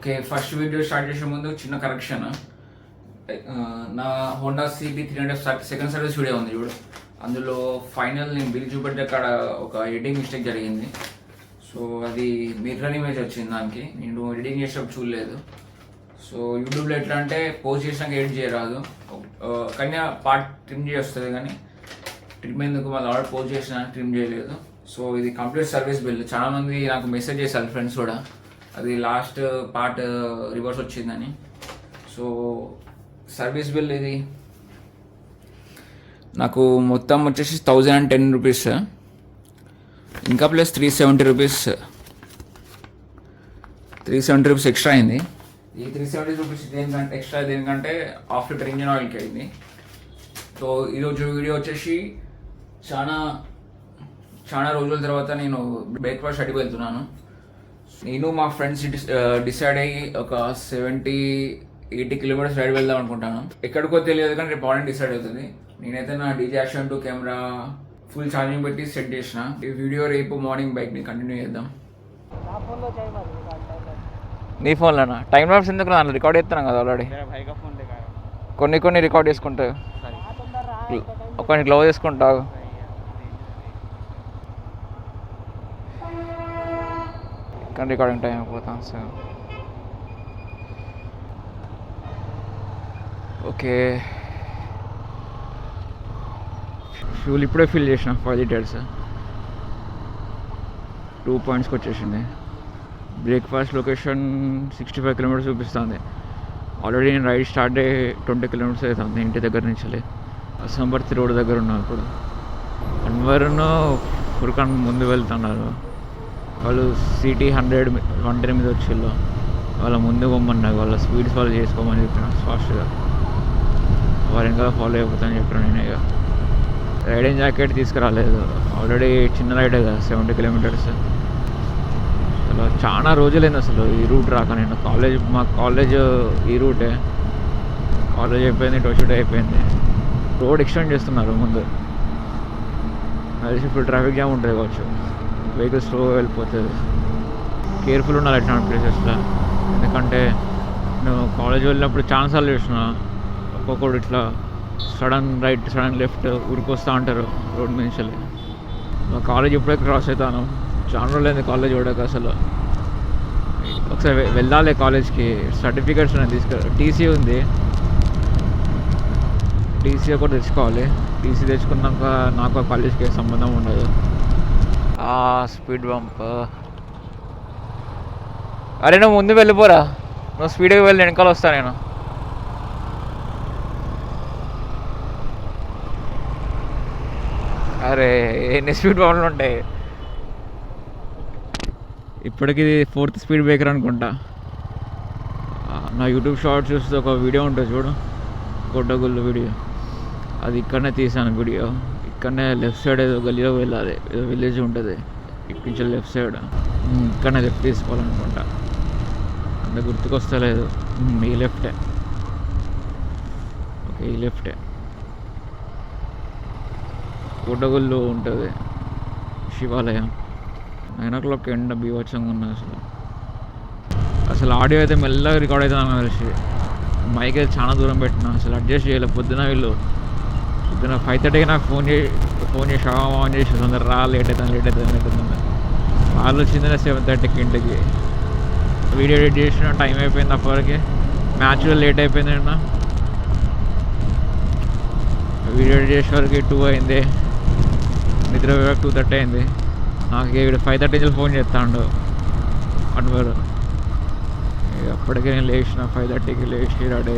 Okay, first video start చేసే ముందు చిన్న కరెక్షన్. నా Honda CB 300 second service video ఉంది చూడు, అందులో ఫైనల్ నేను బిల్ చూపెట్టే అక్కడ ఒక ఎడిటింగ్ మిస్టేక్ జరిగింది. సో అది మిర్రర్ ఇమేజ్ వచ్చింది, దానికి నేను ఎడిటింగ్ చేసేటప్పుడు చూడలేదు. సో యూట్యూబ్లో ఎట్లా అంటే పోస్ట్ చేసినాక ఎడిట్ చేయరాదు, కానీ పార్ట్ ట్రిమ్ చేస్తుంది, కానీ ట్రిమ్ ఎందుకు మళ్ళీ ఆర్డర్ పోస్ట్ చేసిన ట్రిమ్ చేయలేదు. సో ఇది కంప్లీట్ సర్వీస్ బిల్. చాలామంది నాకు మెసేజ్ చేశారు ఫ్రెండ్స్ కూడా, అది లాస్ట్ పార్ట్ రివర్స్ వచ్చిందని. సో సర్వీస్ బిల్ ఇది నాకు మొత్తం వచ్చేసి 1010 రూపీస్, ఇంకా ప్లస్ 370 రూపీస్ ఎక్స్ట్రా అయింది. ఈ 370 రూపీస్ దేనికంటే ఎక్స్ట్రా దేనికంటే ఆఫ్టర్ ఇంజిన్ ఆయిల్కి అయింది. సో ఈరోజు వీడియో వచ్చేసి చాలా రోజుల తర్వాత నేను బ్రేక్ఫాస్ట్ అడిగి వెళ్తున్నాను. నేను మా ఫ్రెండ్స్ డిసైడ్ అయ్యి ఒక 70-80 కిలోమీటర్స్ రైడ్ వెళ్దాం అనుకుంటాను. ఎక్కడికో తెలియదు కానీ రేపు మార్నింగ్ డిసైడ్ అవుతుంది. నేనైతే నా DJ action 2 camera full charging పెట్టి సెట్ చేసిన. ఈ వీడియో రేపు మార్నింగ్ బైక్ని కంటిన్యూ చేద్దాం. నీ ఫోన్లోనా? టైం ల్యాప్స్ ఎందుకు? దాంట్లో రికార్డ్ చేస్తున్నాం కదా ఆల్రెడీ. కొన్ని రికార్డ్ చేసుకుంటావు, ఒక గ్లౌ చేసుకుంటావు. కానీ రికార్డింగ్ టైం అయిపోతాం. సో ఓకే, ఫ్యూల్ ఇప్పుడే ఫిల్ చేసిన 5 లీటర్స్, 2 పాయింట్స్కి వచ్చేసింది. బ్రేక్ఫాస్ట్ లొకేషన్ 65 కిలోమీటర్స్ చూపిస్తుంది. ఆల్రెడీ నేను రైడ్ స్టార్ట్ అయ్యి 20 కిలోమీటర్స్ అవుతుంది ఇంటి దగ్గర నుంచి. అసంబర్తి రోడ్ దగ్గర ఉన్నాను ఇప్పుడు. అన్వర్ను ఫుర్ఖాన్ ముందు వెళ్తున్నారు. వాళ్ళు సిటీ 110 మీద వచ్చిళ్ళు. వాళ్ళ ముందు పొమ్మన్నారు, వాళ్ళ స్పీడ్స్ వాళ్ళు చేసుకోమని చెప్పిన ఫాస్ట్గా. వాళ్ళు ఇంకా ఫాలో అయిపోతానని చెప్పిన. నేను ఇక రైడింగ్ జాకెట్ తీసుకురాలేదు, ఆల్రెడీ చిన్న రైడే కదా 70 కిలోమీటర్స్. అసలు చాలా రోజులైంది అసలు ఈ రూట్ రాక. నేను మా కాలేజ్ ఈ రూటే, కాలేజ్ అయిపోయింది, టోషూట్ అయిపోయింది. రోడ్ ఎక్స్టెండ్ చేస్తున్నారు ముందు, అది ఇప్పుడు ట్రాఫిక్ జామ్ ఉంటుంది కావచ్చు, వెహికల్ స్లోగా వెళ్ళిపోతుంది. కేర్ఫుల్ ఉండాలి అట్లాంటి ప్లేసెస్లో. ఎందుకంటే నేను కాలేజ్ వెళ్ళినప్పుడు ఛాన్సార్లు చూసిన ఒక్కొక్కడు ఇట్లా సడన్ రైట్ సడన్ లెఫ్ట్ ఉరికొస్తూ ఉంటారు రోడ్ నుంచి. మా కాలేజ్ ఇప్పుడే క్రాస్ అవుతాను, చాలా రోజులైంది కాలేజ్ చూడక. అసలు ఒకసారి వెళ్ళాలి కాలేజ్కి. సర్టిఫికేట్స్ ఉన్నాయి, టీసీ ఉంది, టీసీ ఒకటి తెచ్చుకోవాలి. టీసీ తెచ్చుకున్నాక నాకు కాలేజ్కి సంబంధం ఉండదు. Speed bump. అరే నువ్వు ముందు వెళ్ళిపోరా, నువ్వు స్పీడ్గా వెళ్ళి వెనకాల వస్తా నేను. అరే ఎన్ని స్పీడ్ బంప్లు ఉంటాయి. ఇప్పటికి 4th స్పీడ్ బ్రేకర్ అనుకుంటా. నా యూట్యూబ్ షార్ట్స్ చూస్తే ఒక వీడియో ఉంటుంది చూడు, గొడ్డగుళ్ళు వీడియో, అది ఇక్కడనే తీసాను వీడియో. ఇక్కడనే లెఫ్ట్ సైడ్ ఏదో గల్లీలో వెళ్ళాలి, ఏదో విలేజ్ ఉంటుంది, ఇక్కడి నుంచి లెఫ్ట్ సైడ్ ఇక్కడనే లెఫ్ట్ తీసుకోవాలనుకుంటా. అంత గుర్తుకొస్తలేదు. ఈ లెఫ్టే, ఓకే ఈ లెఫ్టే. గుడ్డగుళ్ళు ఉంటుంది శివాలయం. 9 o'clock ఎండ బీభత్సంగా ఉన్నది అసలు ఆడియో అయితే మెల్లగా రికార్డ్ అవుతుంది నాకు తెలిసి. మైక్ అయితే చాలా దూరం పెట్టినా, అసలు అడ్జస్ట్ చేయలేదు. పొద్దున 5:30కి నాకు ఫోన్ చేసి ఆన్ చేసి తొందర లేట్ అవుతుంది. వాళ్ళు వచ్చింది 7:30కి ఇంటికి. వీడియో ఎడిట్ చేసిన టైం అయిపోయింది, అప్పటికి మ్యాచ్ లేట్ అయిపోయింది. అన్న వీడియో ఎడిట్ చేసే వరకు 2 అయింది, నిద్ర 2:30 అయింది. నాకు వీడు 5:30 ఫోన్ చేస్తాడు అన్వర్. అప్పటికే నేను లేచిన 5:30కి లేచి రెడీ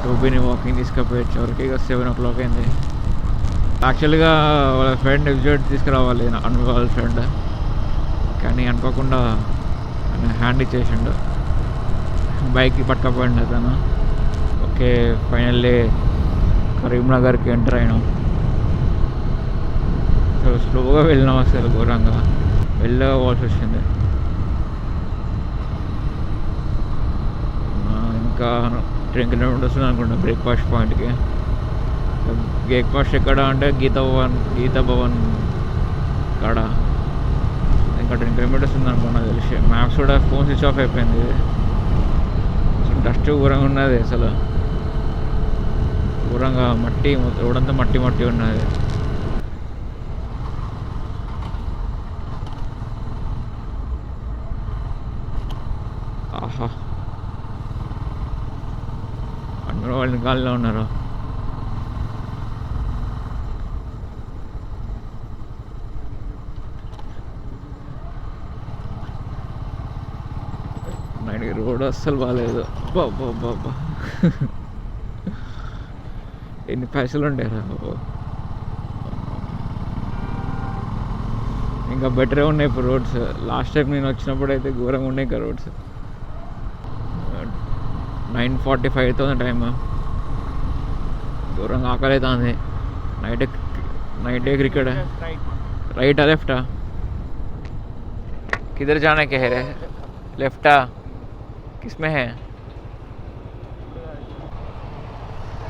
టోబీని వాకింగ్ తీసుకుపోయి వచ్చేవరకు ఇక 7 o'clock అయింది. యాక్చువల్గా వాళ్ళ ఫ్రెండ్ ఎగ్జిట్ తీసుకురావాలి, అన్వర్ వాళ్ళ ఫ్రెండ్, కానీ అనుకోకుండా హ్యాండ్ ఇచ్చేసిండు, బైక్కి పట్టుకపోయిండు అతను. ఓకే ఫైనల్లీ కరీంనగర్కి ఎంటర్ అయినాం. సో స్లోగా వెళ్ళినాం, అసలు ఘోరంగా వెళ్ళవలసి వచ్చింది. ఇంకా 10 కిలోమీటర్స్ అనుకుంటా బ్రేక్ఫాస్ట్ పాయింట్కి. బ్రేక్ఫాస్ట్ ఎక్కడ అంటే గీతా భవన్ కాడ. ఇంకా ఇంకా 10 కిలోమీటర్స్ ఉందనుకున్నా తెలిసి. మ్యాప్స్ కూడా ఫోన్ స్విచ్ ఆఫ్ అయిపోయింది. అసలు డస్ట్ ఘోరంగా ఉన్నది, అసలు ఘోరంగా మట్టి, రోడంతా మట్టి మట్టి ఉన్నది. ఆహా, అందరూ వాళ్ళ గాలిలో ఉన్నారు. నైట్ రోడ్ అస్సలు బాగాలేదు. బాబా ఎన్ని పైసలు ఉండేరా బాబు. ఇంకా బెటరే ఉన్నాయి ఇప్పుడు రోడ్స్. లాస్ట్ టైం నేను వచ్చినప్పుడు అయితే ఘోరంగా ఉన్నాయి ఇంకా రోడ్స్. 9:45 అవుతుంది టైమ్. ఘోరంగా ఆకలి అవుతుంది. नइट क्रिकेट है. राइट है लेफ्ट है? किधर जाने के है? लेफ्ट है? किस में है?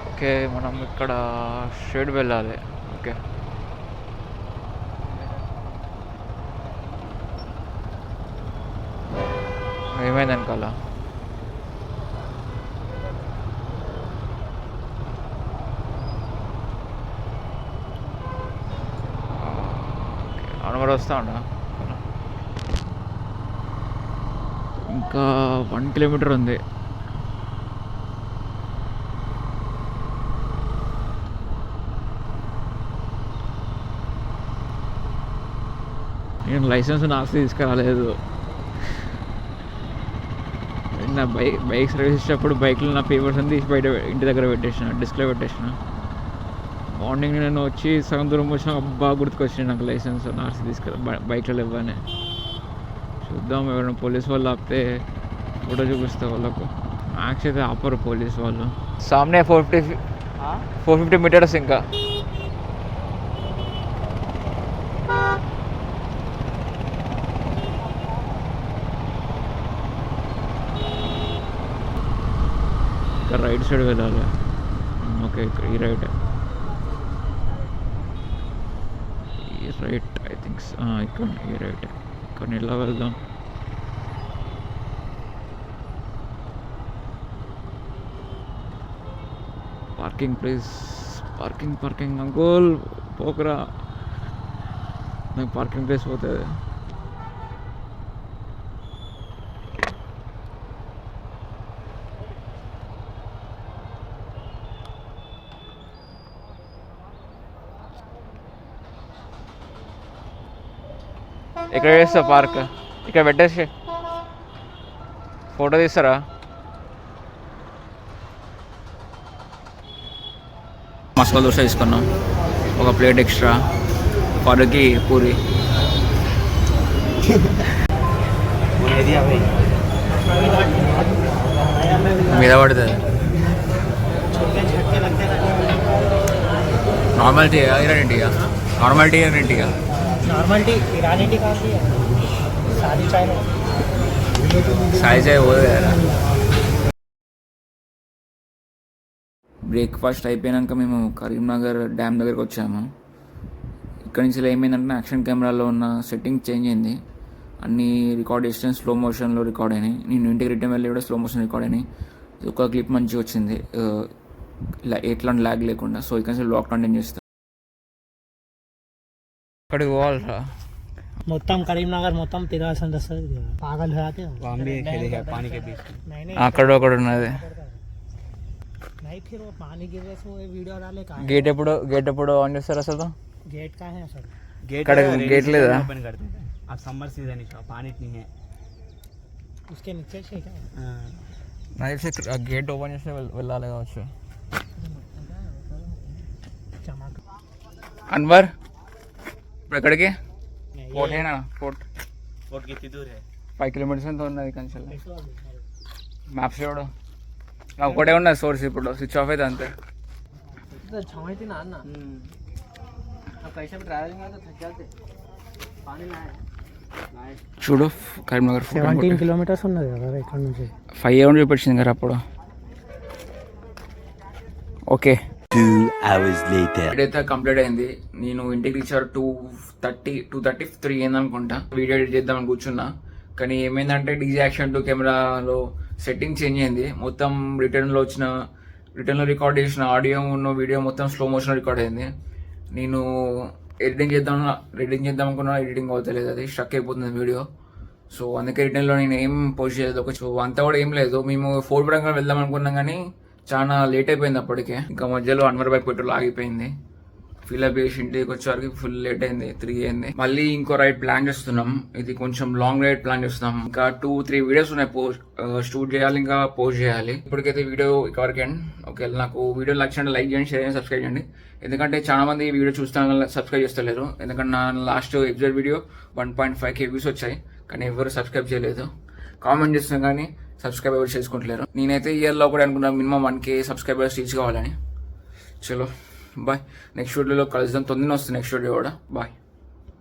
ఓకే, మనం ఇక్కడ షెడ్ వెళ్ళాలి. ఓకే, ఏమైంది వెనకాల? అవును, మరి వస్తా ఉన్నా. ఇంకా 1 కిలోమీటర్ ఉంది. నేను లైసెన్స్ నాకు తీసుకురాలేదు. నా బైక్ సర్వీస్ ఇచ్చేటప్పుడు బైక్లో నా పేపర్స్ అన్ని తీసి బయట ఇంటి దగ్గర పెట్టేసిన, డిస్ప్లే పెట్టేసిన. మార్నింగ్ నేను వచ్చి సగం దూరం వచ్చిన బాగా గుర్తుకొచ్చింది నాకు లైసెన్స్ నార్సి తీసుకురా బైక్లో ఇవ్వని. చూద్దాం, ఎవరైనా పోలీస్ వాళ్ళు ఆపితే ఫోటో చూపిస్తే వాళ్ళకు. మ్యాక్స్ అయితే ఆపరు పోలీస్ వాళ్ళు. సామ్నే 450 మీటర్స్ ఇంకా. ఇంకా రైట్ సైడ్ వెళ్ళాలి. ఓకే, ఇక్కడ ఈ రైట్ ఐ థింక్స్. ఇక్కడ ఈ రైట్. ఇక్కడ ఇలా వెళ్దాం. Parking place. పార్కింగ్ అంకోల్ పోకరా, నాకు పార్కింగ్ ప్లేస్ పోతుంది. ఇక్కడ వేస్తా పార్క్, ఇక్కడ పెట్టేసి ఫోటో తీస్తారా? మసాలా దోశ తీసుకున్నాం, ఒక ప్లేట్ ఎక్స్ట్రా, పరుకి పూరి. మీద పడుతుంది. నార్మల్ టీ ఇరానీ టీయా? నార్మల్ టీ ఇరానీ టీయా? नॉर्मल टी ईरानी टी कौन सी है? सादी चाय में सादी चाय वो है. బ్రేక్ఫాస్ట్ అయిపోయాక మేము కరీంనగర్ డ్యామ్ దగ్గరికి వచ్చాము. ఇక్కడి నుంచి ఏమైందంటే యాక్షన్ కెమెరాలో ఉన్న సెట్టింగ్ చేంజ్ అయింది. అన్నీ రికార్డ్ చేసిన స్లో మోషన్లో రికార్డ్ అయినాయి. నేను ఇంటికి రిటర్న్ వెళ్ళి కూడా స్లో మోషన్ రికార్డ్ అయినాయి. ఒక క్లిప్ మంచిగా వచ్చింది, ఎట్లాంటి ల్యాగ్ లేకుండా. సో ఇక్కడి నుంచి లాక్ కంటిన్యూ చేస్తాను. అక్కడికి పోవాలరా మొత్తం కరీంనగర్ మొత్తం తిరగాల్సింది వస్తుంది. పాగల్ అక్కడ ఒకటి ఉన్నది. గేట్ ఎప్పుడు ఆన్ చేస్తారు అసలు? गेट గేట్ లేదా? अब समर सीजन है, पानी नहीं है उसके नीचे से क्या నా గేట్ ఓపెన్ చేస్తే వెళ్ళాలి కావచ్చు. అన్వర్ ఇప్పుడు ఎక్కడికి? ఫోర్టేనా? ఫోర్ట్ कितनी दूर है? 5 కిలోమీటర్స్ ఎంత ఉన్నది కంచెల్. మ్యాప్స్ చూడు, నాకు ఒకటే ఉన్నది సోర్స్. ఇప్పుడు స్విచ్ ఆఫ్ అయితే అంతే. చూడు కరీంనగర్ 17 కిలోమీటర్స్ ఉన్నది కదా ఇక్కడ నుంచి. 5 చూపించింది కదా అప్పుడు. ఓకే. 2 hours later. అయితే కంప్లీట్ అయింది. నేను ఇంటికి రీచారు 2:33 అయింది అనుకుంటా. వీడియో ఎడిట్ చేద్దామని కూర్చున్నా, కానీ ఏమైందంటే డీజీ యాక్షన్ 2 కెమెరాలో సెట్టింగ్ చేంజ్ అయింది. మొత్తం రిటర్న్లో రికార్డ్ చేసిన ఆడియో ఉన్న వీడియో మొత్తం స్లో మోషన్ రికార్డ్ అయింది. నేను ఎడిటింగ్ చేద్దాం అనుకున్నా, ఎడిటింగ్ అవుతలేదు, అది స్ట్రక్ అయిపోతుంది వీడియో. సో అందుకే రిటర్న్లో నేను ఏం పోస్ట్ చేయలేదు. సో అంతా కూడా ఏం లేదు. మేము ఫోర్ట్ పరంగా వెళ్దాం అనుకున్నాం, కానీ చాలా లేట్ అయిపోయింది అప్పటికే. ఇంకా మధ్యలో అన్వర్ బైక్ పెట్రోల్ ఆగిపోయింది. ఫిల్అప్ చేసి ఇంటికి వచ్చేవారికి ఫుల్ లేట్ అయింది, 3 అయింది. మళ్ళీ ఇంకో రైడ్ ప్లాన్ చేస్తున్నాం. ఇది కొంచెం లాంగ్ రైడ్ ప్లాన్ చేస్తున్నాం. ఇంకా 2-3 వీడియోస్ ఉన్నాయి షూట్ చేయాలి, ఇంకా పోస్ట్ చేయాలి. ఇప్పటికైతే వీడియో వరకు ఓకే. నాకు వీడియో నచ్చినట్టు లైక్ చేయండి, షేర్ చేయండి, సబ్స్క్రైబ్ చేయండి. ఎందుకంటే చాలా మంది వీడియో చూస్తాను సబ్స్క్రైబ్ చేస్తలేరు. ఎందుకంటే నా last exact video 1.5K views వచ్చాయి, కానీ ఎవరు సబ్స్క్రైబ్ చేయలేదు. కామెంట్ చేస్తున్నాం కానీ సబ్స్క్రైబ్ ఎవరు చేసుకుంటలేరు. నేనైతే ఇయర్లో కూడా అనుకున్నాను మినిమం 1K సబ్స్క్రైబర్స్ రీచ్ కావాలని. చలో బాయ్. నెక్స్ట్ వీడియోలో కలుద్దాం. తొందరగా వస్తుంది నెక్స్ట్ వీడియో కూడా. బాయ్.